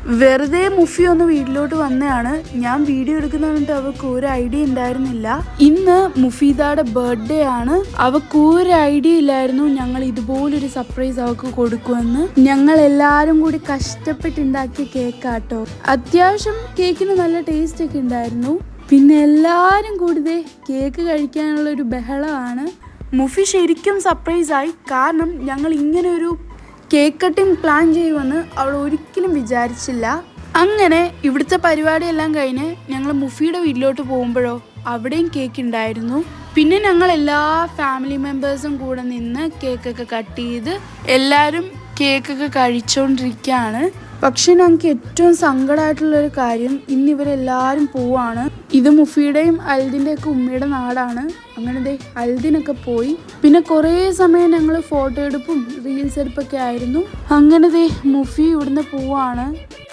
വെറുതെ മുഫി ഒന്ന് വീട്ടിലോട്ട് വന്നതാണ്. ഞാൻ വീഡിയോ എടുക്കുന്ന പറഞ്ഞിട്ട് അവൾക്ക് ഒരു ഐഡിയ ഉണ്ടായിരുന്നില്ല. ഇന്ന് മുഫീദയുടെ ബർത്ത്ഡേ ആണ്. അവൾക്ക് ഒരു ഐഡിയ ഇല്ലായിരുന്നു ഞങ്ങൾ ഇതുപോലൊരു സർപ്രൈസ് അവൾക്ക് കൊടുക്കുമെന്ന്. ഞങ്ങൾ എല്ലാരും കൂടി കഷ്ടപ്പെട്ടുണ്ടാക്കിയ കേക്കാട്ടോ. അത്യാവശ്യം കേക്കിന് നല്ല ടേസ്റ്റ് ഒക്കെ ഉണ്ടായിരുന്നു. പിന്നെ എല്ലാരും കൂടി കേക്ക് കഴിക്കാനുള്ള ഒരു ബഹളമാണ്. മുഫി ശരിക്കും സർപ്രൈസായി. കാരണം ഞങ്ങൾ ഇങ്ങനെ ഒരു കേക്ക് കട്ടിങ് പ്ലാൻ ചെയ്യുമെന്ന് അവൾ ഒരിക്കലും വിചാരിച്ചില്ല. അങ്ങനെ ഇവിടുത്തെ പരിപാടിയെല്ലാം കഴിഞ്ഞ് ഞങ്ങൾ മുഫിയുടെ വീട്ടിലോട്ട് പോകുമ്പോഴോ അവിടെയും കേക്ക് ഉണ്ടായിരുന്നു. പിന്നെ ഞങ്ങൾ എല്ലാ ഫാമിലി മെമ്പേഴ്സും കൂടെ നിന്ന് കേക്കൊക്കെ കട്ട് ചെയ്ത് എല്ലാവരും കേക്കൊക്കെ കഴിച്ചുകൊണ്ടിരിക്കുകയാണ്. പക്ഷെ ഞങ്ങൾക്ക് ഏറ്റവും സങ്കടമായിട്ടുള്ളൊരു കാര്യം, ഇന്നിവരെല്ലാവരും പോവാണ്. ഇത് മുഫിയുടെയും അൽദിൻ്റെയൊക്കെ ഉമ്മയുടെ നാടാണ്. അങ്ങനെ അൽദിനൊക്കെ പോയി. പിന്നെ കുറേ സമയം ഞങ്ങൾ ഫോട്ടോ എടുപ്പും റീൽസ് എടുപ്പൊക്കെ ആയിരുന്നു. അങ്ങനെ മുഫി ഇവിടുന്ന് പോവാണ്.